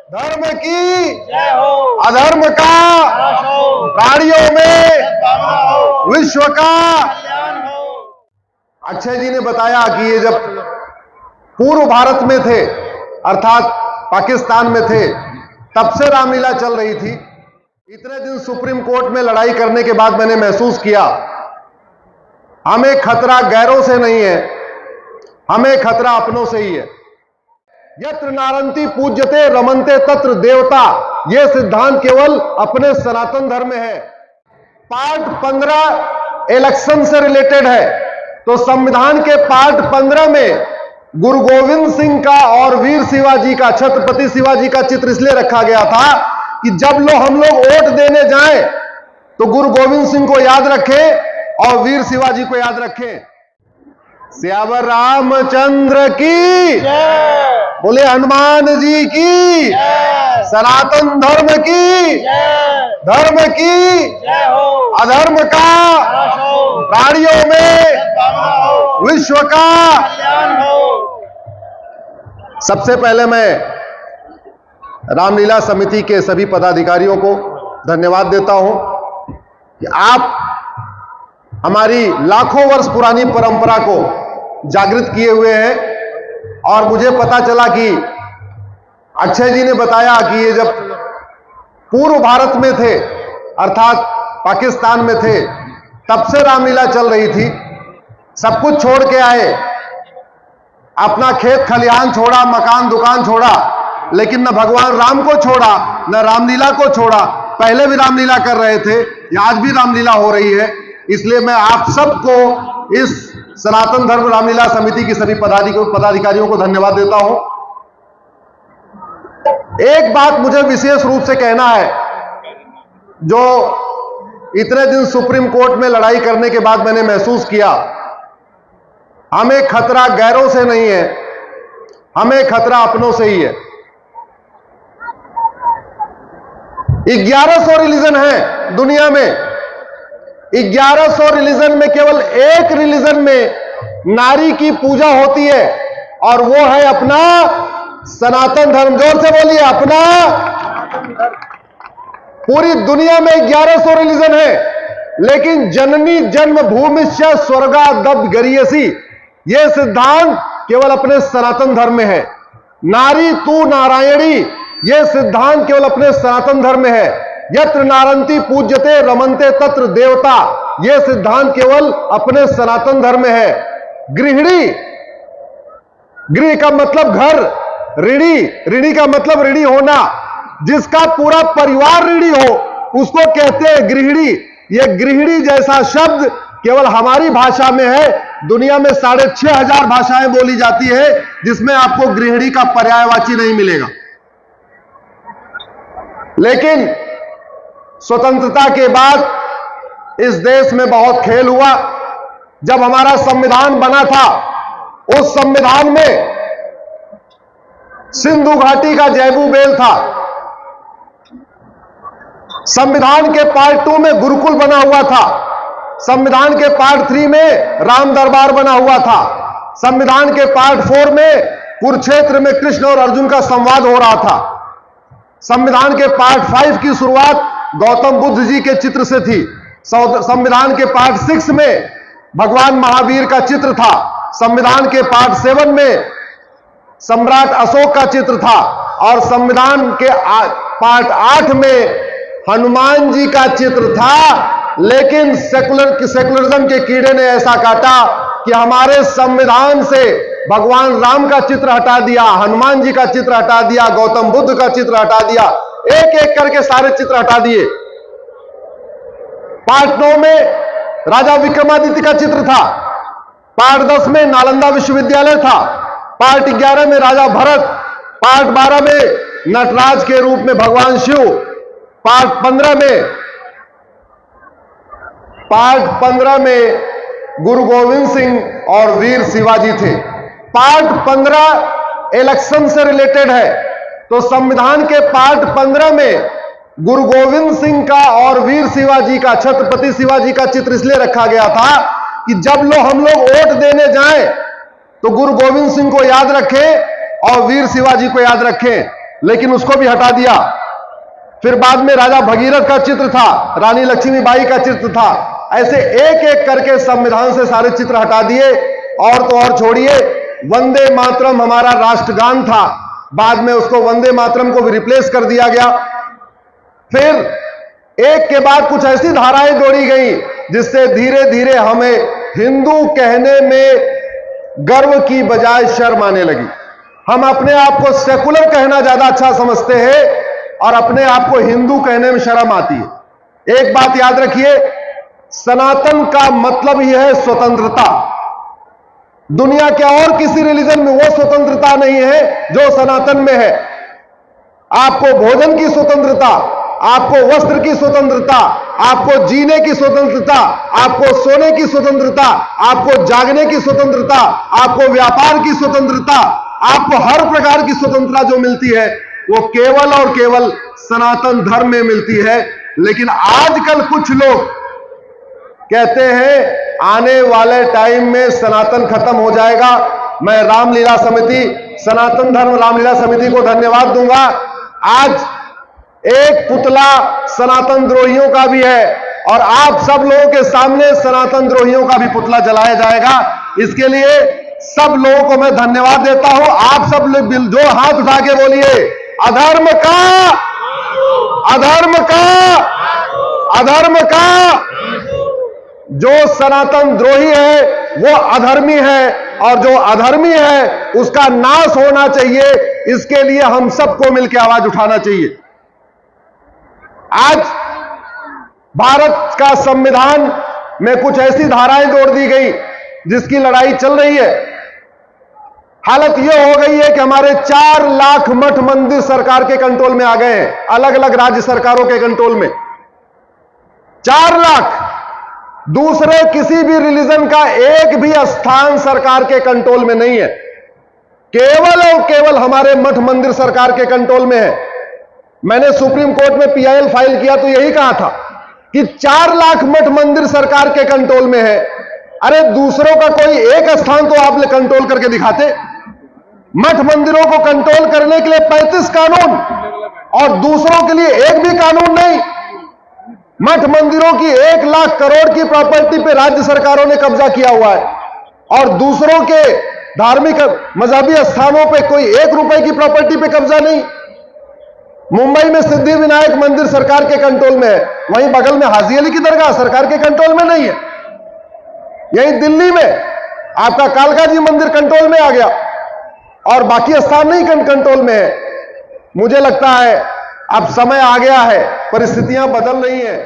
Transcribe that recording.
धर्म की जय हो, अधर्म का नाश हो, प्राणियों में सद्भावना हो, विश्व का। कल्याण हो। अक्षय जी ने बताया कि ये जब पूर्व भारत में थे अर्थात पाकिस्तान में थे तब से रामलीला चल रही थी। इतने दिन सुप्रीम कोर्ट में लड़ाई करने के बाद मैंने महसूस किया हमें खतरा गैरों से नहीं है, हमें खतरा अपनों से ही है। यत्र नारंती पूज्यते रमनते तत्र देवता, यह सिद्धांत केवल अपने सनातन धर्म में है। पार्ट 15 इलेक्शन से रिलेटेड है, तो संविधान के पार्ट 15 में गुरु गोविंद सिंह का और वीर शिवाजी का, छत्रपति शिवाजी का चित्र इसलिए रखा गया था कि जब हम लोग वोट देने जाएं तो गुरु गोविंद सिंह को याद रखें और वीर शिवाजी को याद रखें। सियावर रामचंद्र की जय, बोले, हनुमान जी की, जय, सनातन धर्म की, जय, धर्म की जय हो, अधर्म का नाश हो, प्राणियों में सद्भावना हो, विश्व का। कल्याण हो। सबसे पहले मैं रामलीला समिति के सभी पदाधिकारियों को धन्यवाद देता हूं कि आप हमारी लाखों वर्ष पुरानी परंपरा को जागृत किए हुए हैं। और मुझे पता चला कि अक्षय जी ने बताया कि ये जब पूर्व भारत में थे अर्थात पाकिस्तान में थे तब से रामलीला चल रही थी। सब कुछ छोड़ के आए, अपना खेत खलिहान छोड़ा, मकान दुकान छोड़ा, लेकिन न भगवान राम को छोड़ा न रामलीला को छोड़ा। पहले भी रामलीला कर रहे थे, आज भी रामलीला हो रही है। इसलिए मैं आप सबको, इस सनातन धर्म रामलीला समिति की सभी पदाधिकारियों को धन्यवाद देता हूं। एक बात मुझे विशेष रूप से कहना है, जो इतने दिन सुप्रीम कोर्ट में लड़ाई करने के बाद मैंने महसूस किया हमें खतरा गैरों से नहीं है, हमें खतरा अपनों से ही है। 1100 रिलीजन है दुनिया में, 1100 रिलीजन में केवल एक रिलीजन में नारी की पूजा होती है और वो है अपना सनातन धर्म। जोर से बोलिए, अपना। पूरी दुनिया में 1100 रिलीजन है, लेकिन जननी जन्मभूमिश्च स्वर्गादप गरीयसी, यह सिद्धांत केवल अपने सनातन धर्म में है। नारी तू नारायणी, यह सिद्धांत केवल अपने सनातन धर्म में है। यत्र नारंती पूज्यते रमनते तत्र देवता, यह सिद्धांत केवल अपने सनातन धर्म में है। गृहिणी, गृह का मतलब घर, ऋणी, ऋणी का मतलब ऋणी होना, जिसका पूरा परिवार ऋणी हो उसको कहते हैं गृहिणी। यह गृहिणी जैसा शब्द केवल हमारी भाषा में है। दुनिया में 6500 भाषाएं बोली जाती है, जिसमें आपको गृहिणी का पर्यायवाची नहीं मिलेगा। लेकिन स्वतंत्रता के बाद इस देश में बहुत खेल हुआ। जब हमारा संविधान बना था, उस संविधान में सिंधु घाटी का जैबू बेल था। संविधान के पार्ट 2 में गुरुकुल बना हुआ था। संविधान के पार्ट 3 में राम दरबार बना हुआ था। संविधान के पार्ट 4 में कुरुक्षेत्र में कृष्ण और अर्जुन का संवाद हो रहा था। संविधान के पार्ट 5 की शुरुआत गौतम बुद्ध जी के चित्र से थी। संविधान के पार्ट 6 में भगवान महावीर का चित्र था। संविधान के पार्ट 7 में सम्राट अशोक का चित्र था और संविधान के पार्ट 8 में हनुमान जी का चित्र था। लेकिन सेकुलरिज्म के कीड़े ने ऐसा काटा कि हमारे संविधान से भगवान राम का चित्र हटा दिया, हनुमान जी का चित्र हटा दिया, गौतम बुद्ध का चित्र हटा दिया, एक एक करके सारे चित्र हटा दिए। पार्ट 9 में राजा विक्रमादित्य का चित्र था। पार्ट 10 में नालंदा विश्वविद्यालय था। पार्ट 11 में राजा भरत। पार्ट 12 में नटराज के रूप में भगवान शिव। पार्ट 15 में गुरु गोविंद सिंह और वीर शिवाजी थे। पार्ट 15 इलेक्शन से रिलेटेड है, तो संविधान के पार्ट 15 में गुरु गोविंद सिंह का और वीर शिवाजी का, छत्रपति शिवाजी का चित्र इसलिए रखा गया था कि जब हम लोग वोट देने जाएं तो गुरु गोविंद सिंह को याद रखें और वीर शिवाजी को याद रखें। लेकिन उसको भी हटा दिया। फिर बाद में राजा भगीरथ का चित्र था, रानी लक्ष्मीबाई का चित्र था। ऐसे एक एक करके संविधान से सारे चित्र हटा दिए। और तो और छोड़िए, वंदे मातरम हमारा राष्ट्रगान था, बाद में उसको वंदे मातरम को भी रिप्लेस कर दिया गया। फिर एक के बाद कुछ ऐसी धाराएं जोड़ी गई जिससे धीरे धीरे हमें हिंदू कहने में गर्व की बजाय शर्म आने लगी। हम अपने आप को सेकुलर कहना ज्यादा अच्छा समझते हैं और अपने आप को हिंदू कहने में शर्म आती है। एक बात याद रखिए, सनातन का मतलब ही है स्वतंत्रता। दुनिया के और किसी रिलीजन में वो स्वतंत्रता नहीं है जो सनातन में है। आपको भोजन की स्वतंत्रता, आपको वस्त्र की स्वतंत्रता, आपको जीने की स्वतंत्रता, आपको सोने की स्वतंत्रता, आपको जागने की स्वतंत्रता, आपको व्यापार की स्वतंत्रता, आपको हर प्रकार की स्वतंत्रता जो मिलती है वो केवल और केवल सनातन धर्म में मिलती है। लेकिन आजकल कुछ लोग कहते हैं आने वाले टाइम में सनातन खत्म हो जाएगा। मैं रामलीला समिति, सनातन धर्म रामलीला समिति को धन्यवाद दूंगा। आज एक पुतला सनातन द्रोहियों का भी है और आप सब लोगों के सामने सनातन द्रोहियों का भी पुतला जलाया जाएगा। इसके लिए सब लोगों को मैं धन्यवाद देता हूं। आप सब लोग जो हाथ उठा के बोलिए, अधर्म का, अधर्म का, अधर्म का। जो सनातन द्रोही है वो अधर्मी है और जो अधर्मी है उसका नाश होना चाहिए। इसके लिए हम सबको मिलकर आवाज उठाना चाहिए। आज भारत का संविधान में कुछ ऐसी धाराएं जोड़ दी गई जिसकी लड़ाई चल रही है। हालत यह हो गई है कि हमारे 4 लाख मठ मंदिर सरकार के कंट्रोल में आ गए हैं, अलग अलग राज्य सरकारों के कंट्रोल में। 4 लाख। दूसरे किसी भी रिलीजन का एक भी स्थान सरकार के कंट्रोल में नहीं है, केवल और केवल हमारे मठ मंदिर सरकार के कंट्रोल में है। मैंने सुप्रीम कोर्ट में PIL फाइल किया तो यही कहा था कि 4 लाख मठ मंदिर सरकार के कंट्रोल में है। अरे दूसरों का कोई एक स्थान तो आप कंट्रोल करके दिखाते। मठ मंदिरों को कंट्रोल करने के लिए 35 कानून और दूसरों के लिए एक भी कानून नहीं। मठ मंदिरों की 1 लाख करोड़ की प्रॉपर्टी पे राज्य सरकारों ने कब्जा किया हुआ है और दूसरों के धार्मिक मजहबी स्थानों पे कोई 1 रुपए की प्रॉपर्टी पे कब्जा नहीं। मुंबई में सिद्धि विनायक मंदिर सरकार के कंट्रोल में है, वहीं बगल में हाजी अली की दरगाह सरकार के कंट्रोल में नहीं है। यहीं दिल्ली में आपका कालका जी मंदिर कंट्रोल में आ गया और बाकी स्थान नहीं कंट्रोल में है। मुझे लगता है अब समय आ गया है, परिस्थितियां बदल रही हैं।